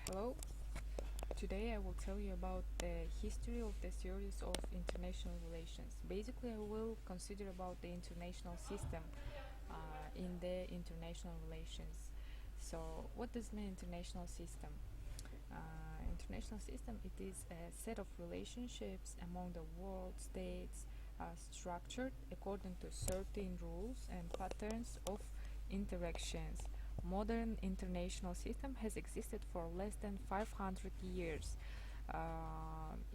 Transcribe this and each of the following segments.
Hello. Today I will tell you about the history of the series of international relations. Basically, I will consider about the international system in the international relations. So, what does mean international system? International system it is a set of relationships among the world states structured according to certain rules and patterns of interactions. Modern international system has existed for less than 500 years.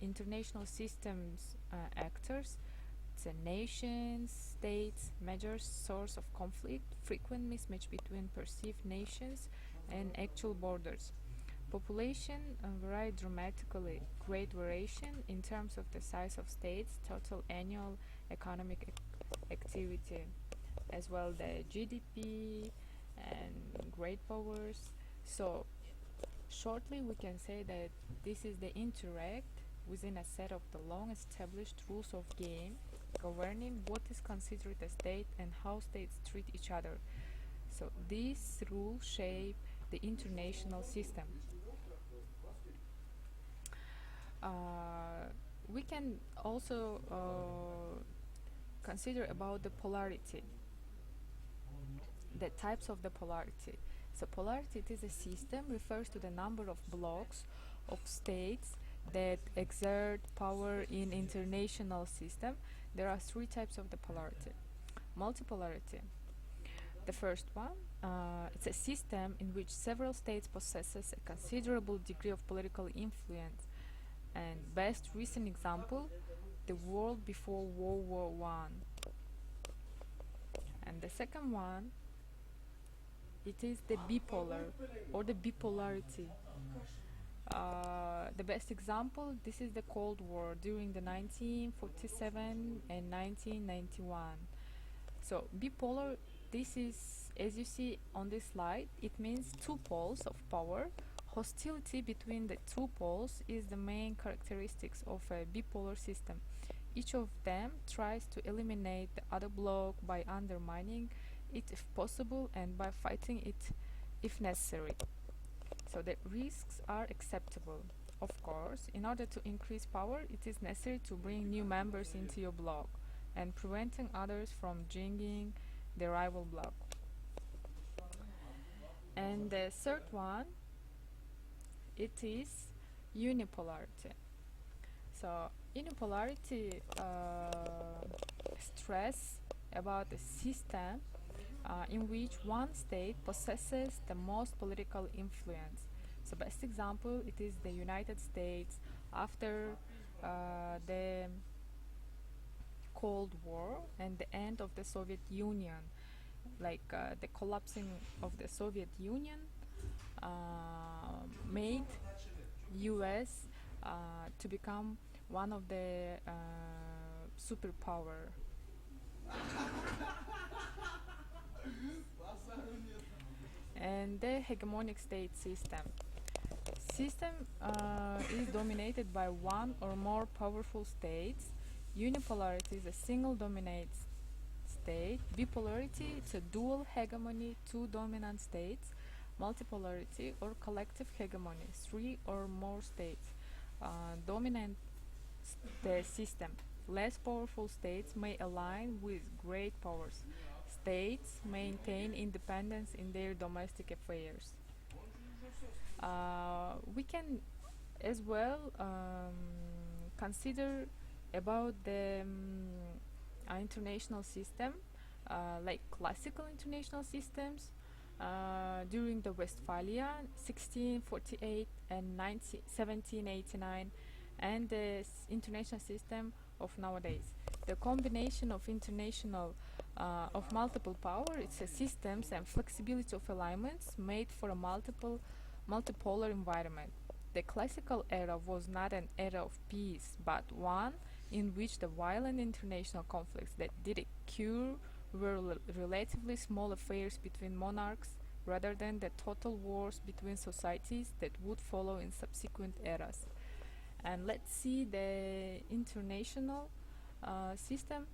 International systems actors, the nations, states, major source of conflict, frequent mismatch between perceived nations and actual borders. Population vary dramatically, great variation in terms of the size of states, total annual economic activity, as well the GDP and great powers. So shortly we can say that this is the interact within a set of the long established rules of game governing what is considered a state and how states treat each other. So these rules shape the international system. We can also consider about the polarity, the types of the polarity. So polarity it is a system refers to the number of blocks of states that exert power in international system. There are three types of the polarity. Multipolarity. The first one, it's a system in which several states possesses a considerable degree of political influence. And best recent example, the world before World War One. And the second one, it is the bipolar or the bipolarity. The best example, this is the Cold War during the 1947 and 1991. So bipolar, this is, as you see on this slide, it means two poles of power. Hostility between the two poles is the main characteristics of a bipolar system. Each of them tries to eliminate the other bloc by undermining it if possible and by fighting it if necessary. So the risks are acceptable. Of course, in order to increase power, it is necessary to bring new members into your bloc and preventing others from joining the rival bloc. And the third one, it is unipolarity. So unipolarity stress about a system in which one state possesses the most political influence. So best example it is the United States after the Cold War and the end of the Soviet Union, like the collapsing of the Soviet Union made US to become one of the superpower. And the hegemonic state system is dominated by one or more powerful states. Unipolarity is a single dominant state. Bipolarity it's a dual hegemony, two dominant states. Multipolarity or collective hegemony, three or more states dominant the system. Less powerful states may align with great powers. States maintain independence in their domestic affairs. We can as well consider about the international system, like classical international systems during the Westphalia 1648 and 1789 and the international system of nowadays. The combination of international of multiple power, it's a systems and flexibility of alignments made for a multipolar environment. The classical era was not an era of peace, but one in which the violent international conflicts that did occur were relatively small affairs between monarchs rather than the total wars between societies that would follow in subsequent eras. And let's see the international system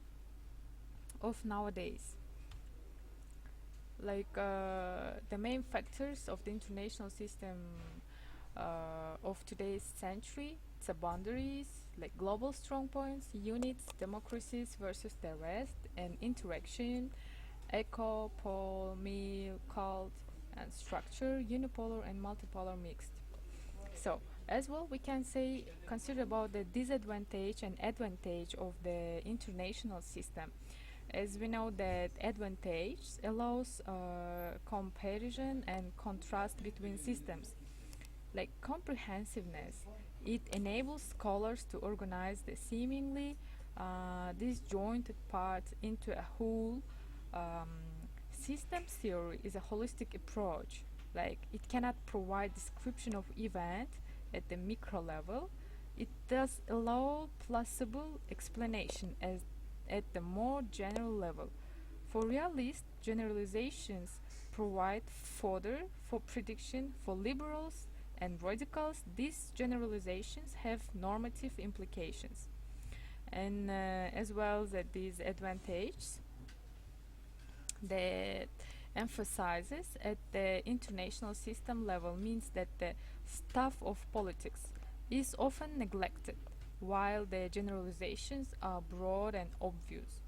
of nowadays. Like the main factors of the international system of today's century. It's a boundaries, like global strong points, units, democracies versus the rest, and interaction, echo, pole, meal, cult, and structure, unipolar and multipolar mixed. So, as well, we can say consider about the disadvantage and advantage of the international system. As we know that advantage allows comparison and contrast between systems, like comprehensiveness. It enables scholars to organize the seemingly disjointed parts into a whole. Um, Systems theory is a holistic approach. Like it cannot provide description of event at the micro level. It does allow plausible explanation as at the more general level. For realist, generalizations provide fodder for prediction. For liberals and radicals, these generalizations have normative implications. And as well that these advantages that emphasizes at the international system level means that the stuff of politics is often neglected, while the generalizations are broad and obvious.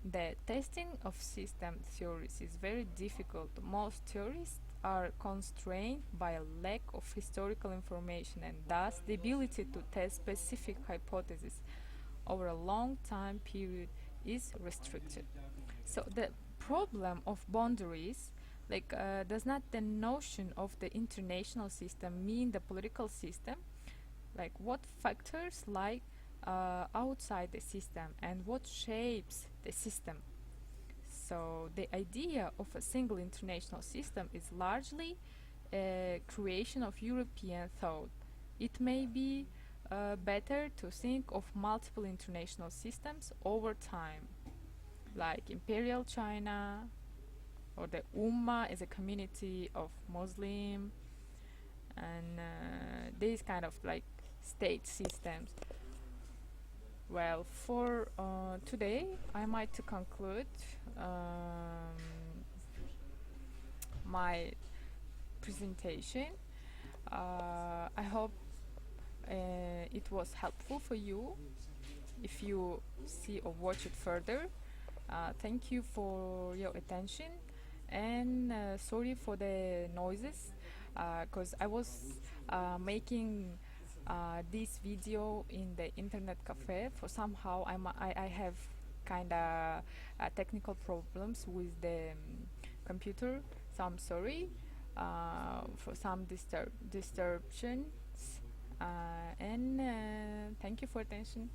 The testing of system theories is very difficult. Most theorists are constrained by a lack of historical information, and thus the ability to test specific hypotheses over a long time period is restricted. So the problem of boundaries, does not the notion of the international system mean the political system? Like what factors lie outside the system and what shapes the system? So the idea of a single international system is largely a creation of European thought. It may be better to think of multiple international systems over time, like Imperial China or the Ummah is a community of Muslim and these kind of like state systems. Well, for today, I might to conclude my presentation. I hope it was helpful for you if you see or watch it further. Thank you for your attention and sorry for the noises because I was making this video in the internet cafe. For somehow I have kind of technical problems with the computer, so I'm sorry for some disturbations and thank you for attention.